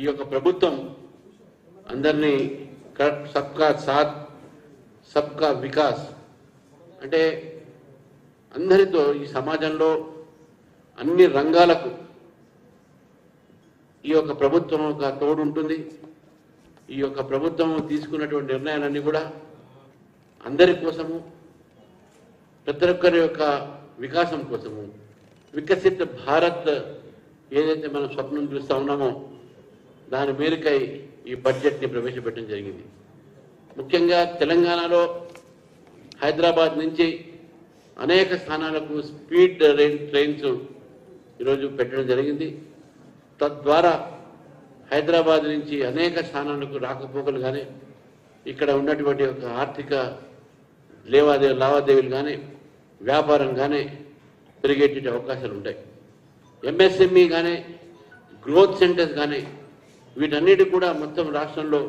ఈ యొక్క ప్రభుత్వం అందరినీ సబ్కా సాత్ సబ్కా వికాస్ అంటే అందరితో ఈ సమాజంలో అన్ని రంగాలకు ఈ యొక్క ప్రభుత్వం ఒక తోడు ఉంటుంది. ఈ యొక్క ప్రభుత్వం తీసుకున్నటువంటి నిర్ణయాలన్నీ కూడా అందరి కోసము, ప్రతి ఒక్కరి యొక్క వికాసం కోసము, వికసిత భారత్ ఏదైతే మనం స్వప్నం చూస్తూ ఉన్నామో దాని మేరకై ఈ బడ్జెట్ని ప్రవేశపెట్టడం జరిగింది. ముఖ్యంగా తెలంగాణలో హైదరాబాద్ నుంచి అనేక స్థానాలకు స్పీడ్ ట్రైన్స్ ఈరోజు పెట్టడం జరిగింది. తద్వారా హైదరాబాద్ నుంచి అనేక స్థానాలకు రాకపోకలు కానీ, ఇక్కడ ఉన్నటువంటి ఒక ఆర్థిక లావాదేవీలు కానీ, వ్యాపారం కానీ పెరిగేట అవకాశాలు ఉంటాయి. ఎంఎస్ఎంఈ కానీ, గ్రోత్ సెంటర్స్ కానీ వీటన్నిటి కూడా మొత్తం రాష్ట్రంలో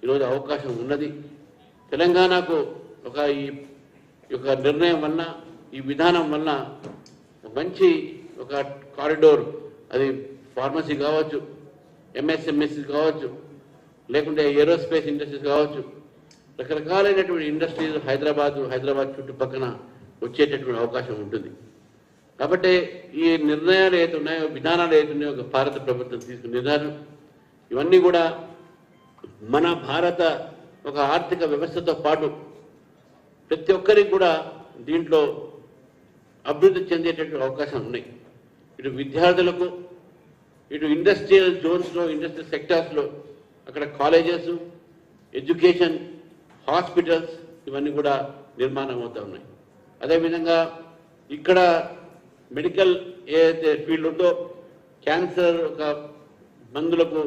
ఈరోజు అవకాశం ఉన్నది. తెలంగాణకు ఈ యొక్క నిర్ణయం వలన, ఈ విధానం వలన మంచి ఒక కారిడోర్, అది ఫార్మసీ కావచ్చు, ఎంఎస్ఎంఎస్సీ కావచ్చు, లేకుంటే ఏరోస్పేస్ ఇండస్ట్రీస్ కావచ్చు, రకరకాలైనటువంటి ఇండస్ట్రీస్ హైదరాబాద్ చుట్టుపక్కల వచ్చేటటువంటి అవకాశం ఉంటుంది. కాబట్టి ఈ నిర్ణయాలు ఏదైతే ఉన్నాయో, విధానాలు ఏదైతే ఉన్నాయో ఒక భారత ప్రభుత్వం తీసుకున్న నిర్ణయాలు ఇవన్నీ కూడా మన భారత ఒక ఆర్థిక వ్యవస్థతో పాటు ప్రతి ఒక్కరికి కూడా దీంట్లో అభివృద్ధి చెందేటటువంటి అవకాశాలు ఉన్నాయి. ఇటు విద్యార్థులకు, ఇటు ఇండస్ట్రియల్ జోన్స్లో, ఇండస్ట్రియల్ సెక్టార్స్లో అక్కడ కాలేజెస్, ఎడ్యుకేషన్, హాస్పిటల్స్ ఇవన్నీ కూడా నిర్మాణం అవుతూ ఉన్నాయి. అదేవిధంగా ఇక్కడ మెడికల్ ఏదైతే ఫీల్డ్ ఉందో, క్యాన్సర్ ఒక మందులకు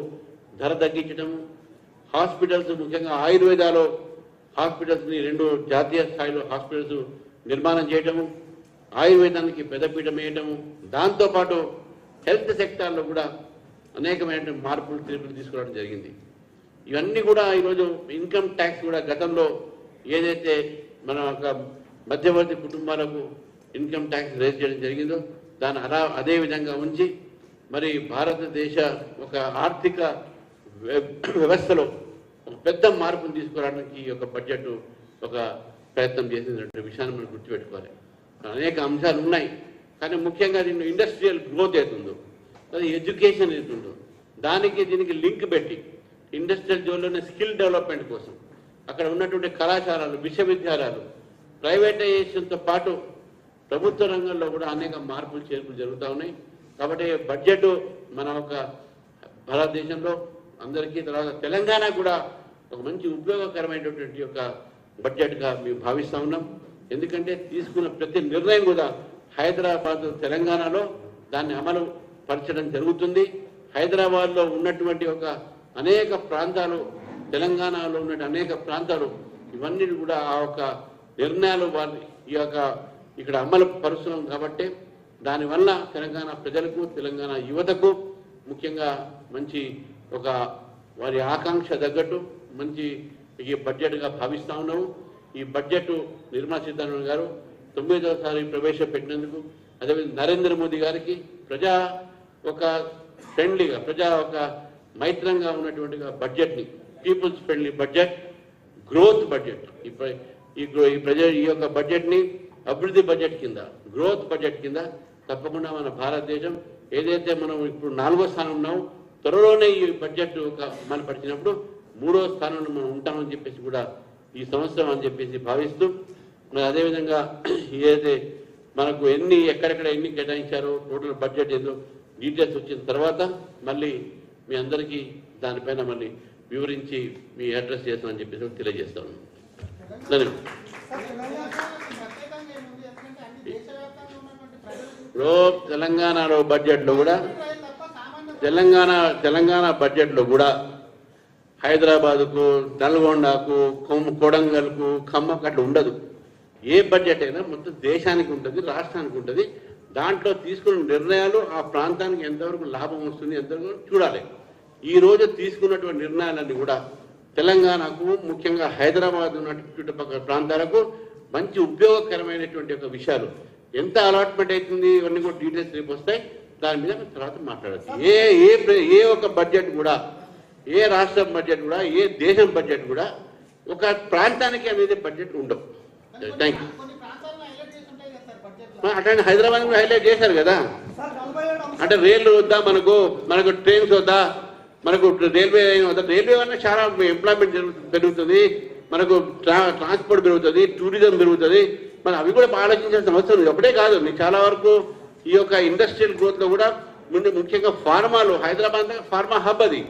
ధర తగ్గించడము, హాస్పిటల్స్ ముఖ్యంగా ఆయుర్వేదాలో హాస్పిటల్స్ని 2 జాతీయ స్థాయిలో హాస్పిటల్స్ నిర్మాణం చేయటము, ఆయుర్వేదానికి పెద్దపీఠం వేయటము, దాంతోపాటు హెల్త్ సెక్టార్లో కూడా అనేకమైన మార్పులు తీసుకురావడం జరిగింది. ఇవన్నీ కూడా ఈరోజు ఇన్కమ్ ట్యాక్స్ కూడా గతంలో ఏదైతే మన ఒక మధ్యవర్తి కుటుంబాలకు ఇన్కమ్ ట్యాక్స్ రేజ్ చేయడం జరిగిందో దాన్ని అదే విధంగా ఉంచి మరి భారతదేశ ఒక ఆర్థిక వ్యవస్థలో ఒక పెద్ద మార్పును తీసుకురావడానికి ఈ యొక్క బడ్జెట్ ఒక ప్రయత్నం చేసినటువంటి విషయాన్ని మనం గుర్తుపెట్టుకోవాలి. అనేక అంశాలు ఉన్నాయి, కానీ ముఖ్యంగా దీన్ని ఇండస్ట్రియల్ గ్రోత్ అవుతుందో, అది ఎడ్యుకేషన్ అవుతుందో దీనికి లింక్ పెట్టి ఇండస్ట్రియల్ జోన్లోనే స్కిల్ డెవలప్మెంట్ కోసం అక్కడ ఉన్నటువంటి కళాశాలలు, విశ్వవిద్యాలయాలు ప్రైవేటైజేషన్తో పాటు ప్రభుత్వ రంగంలో కూడా అనేక మార్పులు చేర్పులు జరుగుతూ ఉన్నాయి. కాబట్టి బడ్జెట్ మన ఒక భారతదేశంలో అందరికీ, తర్వాత తెలంగాణ కూడా ఒక మంచి ఉపయోగకరమైనటువంటి ఒక బడ్జెట్గా మేము భావిస్తూ ఉన్నాం. ఎందుకంటే తీసుకున్న ప్రతి నిర్ణయం కూడా హైదరాబాద్, తెలంగాణలో దాన్ని అమలు పరచడం జరుగుతుంది. హైదరాబాద్లో ఉన్నటువంటి ఒక అనేక ప్రాంతాలు, తెలంగాణలో ఉన్న అనేక ప్రాంతాలు ఇవన్నీ కూడా ఆ ఒక నిర్ణయాలు ఈ యొక్క ఇక్కడ అమలు పరుస్తున్నాం. కాబట్టి దానివల్ల తెలంగాణ ప్రజలకు, తెలంగాణ యువతకు ముఖ్యంగా మంచి ఒక వారి ఆకాంక్ష తగ్గట్టు మంచి ఈ బడ్జెట్గా భావిస్తూ ఉన్నాము. ఈ బడ్జెట్ నిర్మలా సీతారామన్ గారు 9వసారి ప్రవేశపెట్టినందుకు, అదేవిధంగా నరేంద్ర మోదీ గారికి ప్రజా ఒక ఫ్రెండ్లీగా, ప్రజా ఒక మైత్రంగా ఉన్నటువంటి బడ్జెట్ని, peoples friendly budget, growth budget, ఈ యొక్క బడ్జెట్ని అభివృద్ధి బడ్జెట్ కింద, గ్రోత్ బడ్జెట్ కింద తప్పకుండా మన భారతదేశం ఏదైతే మనం ఇప్పుడు 4వ స్థానం ఉన్నామో త్వరలోనే ఈ బడ్జెట్ ఒక అమలుపరిచినప్పుడు 3వ స్థానంలో మనం ఉంటామని చెప్పేసి కూడా ఈ సంవత్సరం అని చెప్పేసి భావిస్తూ, మరి అదేవిధంగా ఏదైతే మనకు ఎక్కడెక్కడ ఎన్ని కేటాయించారో టోటల్ బడ్జెట్ ఏదో డీటెయిల్స్ వచ్చిన తర్వాత మళ్ళీ మీ అందరికీ దానిపైన మళ్ళీ వివరించి మీ అడ్రస్ చేస్తామని చెప్పేసి తెలియజేస్తాను. తెలంగాణలో బడ్జెట్లో కూడా తెలంగాణ బడ్జెట్లో కూడా హైదరాబాదుకు, నల్గొండకు, కొడంగల్కు, ఖమ్మకు అట్లా ఉండదు. ఏ బడ్జెట్ అయినా మొత్తం దేశానికి ఉంటుంది, రాష్ట్రానికి ఉంటుంది. దాంట్లో తీసుకున్న నిర్ణయాలు ఆ ప్రాంతానికి ఎంతవరకు లాభం వస్తుంది, ఎంతవరకు చూడాలి. ఈరోజు తీసుకున్నటువంటి నిర్ణయాలన్నీ కూడా తెలంగాణకు, ముఖ్యంగా హైదరాబాద్ ఉన్న చుట్టుపక్కల ప్రాంతాలకు మంచి ఉపయోగకరమైనటువంటి ఒక విషయాలు. ఎంత అలాట్మెంట్ అవుతుంది ఇవన్నీ కూడా డీటెయిల్స్ రేపు వస్తాయి. దాని మీద తర్వాత మాట్లాడచ్చు. ఏ ఒక్క బడ్జెట్ కూడా, ఏ రాష్ట్రం బడ్జెట్ కూడా, ఏ దేశం బడ్జెట్ కూడా ఒక ప్రాంతానికి అనేది బడ్జెట్ ఉండవు. Thank you. అట్లాంటి హైదరాబాద్ కూడా హైలైట్ చేశారు కదా. అంటే రైళ్లు వద్దా, మనకు ట్రైన్స్ వద్దా, మనకు రైల్వే వద్దా. రైల్వే వల్ల చాలా ఎంప్లాయ్మెంట్ పెరుగుతుంది, మనకు ట్రాన్స్పోర్ట్ పెరుగుతుంది, టూరిజం పెరుగుతుంది. మనం అవి కూడా ఆలోచించాల్సిన అవసరం ఉంది. ఒకటే కాదు, మీకు చాలా వరకు ఈ యొక్క ఇండస్ట్రియల్ గ్రోత్లో కూడా ముఖ్యంగా ఫార్మాలు, హైదరాబాద్ ఫార్మా హబ్ అది.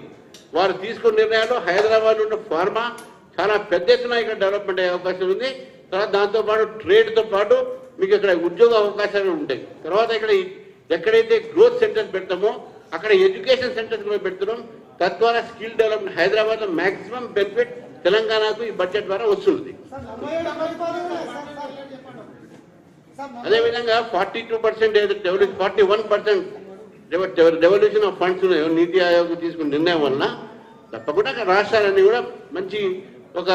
వారు తీసుకున్న నిర్ణయాలు హైదరాబాద్ ఉన్న ఫార్మా చాలా పెద్ద ఎత్తున ఇక్కడ డెవలప్మెంట్ అయ్యే అవకాశం ఉంది. తర్వాత దాంతోపాటు ట్రేడ్తో పాటు మీకు ఇక్కడ ఉద్యోగ అవకాశాలు ఉంటాయి. తర్వాత ఇక్కడ ఎక్కడైతే గ్రోత్ సెంటర్స్ పెడతామో అక్కడ ఎడ్యుకేషన్ సెంటర్స్ కూడా పెడుతున్నాం. తద్వారా స్కిల్ డెవలప్మెంట్ హైదరాబాద్లో మ్యాక్సిమం బెనిఫిట్ తెలంగాణకు ఈ బడ్జెట్ ద్వారా వస్తుంది. అదేవిధంగా 42% 41% డెవల్యూషన్ ఆఫ్ ఫండ్స్ నీతి ఆయోగ్ తీసుకున్న నిర్ణయం వలన తప్పకుండా రాష్ట్రాలన్నీ కూడా మంచి ఒక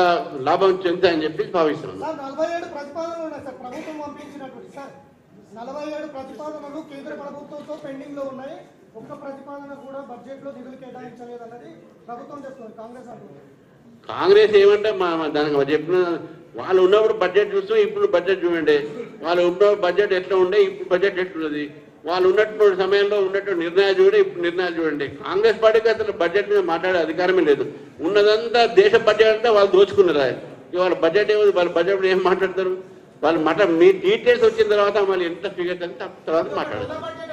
లాభం చెందుతాయని చెప్పి భావిస్తున్నాను. 47 ప్రతిపాదనలు ఉన్నాయి సార్ ప్రభుత్వం పంపించినటువంటి. సార్ 47 ప్రతిపాదనలు కేంద్ర ప్రభుత్వంతో పెండింగ్ లో ఉన్నాయి. ఒక్క ప్రతిపాదన కూడా బడ్జెట్ లో నిధులు కేటాయించలేదు అన్నది ప్రభుత్వం చెప్తుంది, కాంగ్రెస్ అంటుంది. కాంగ్రెస్ ఏమంటే దానికి చెప్పిన వాళ్ళు ఉన్నప్పుడు బడ్జెట్ చూస్తాం, ఇప్పుడు బడ్జెట్ చూడండి. వాళ్ళు ఉన్నప్పుడు బడ్జెట్ ఎట్లా ఉండే, ఇప్పుడు బడ్జెట్ ఎట్లున్నది. వాళ్ళు ఉన్నటువంటి సమయంలో ఉన్నటువంటి నిర్ణయాలు చూడండి, ఇప్పుడు నిర్ణయాలు చూడండి. కాంగ్రెస్ పార్టీకి అసలు బడ్జెట్ మీద మాట్లాడే అధికారమే లేదు. ఉన్నదంతా దేశ బడ్జెట్ అంతా వాళ్ళు దోచుకున్నారు. వాళ్ళ బడ్జెట్ ఏముంది, వాళ్ళ బడ్జెట్ ఏం మాట్లాడతారు. వాళ్ళు మీ డీటెయిల్స్ వచ్చిన తర్వాత మళ్ళీ ఎంత ఫిగర్స్ అంతా తర్వాత మాట్లాడతారు.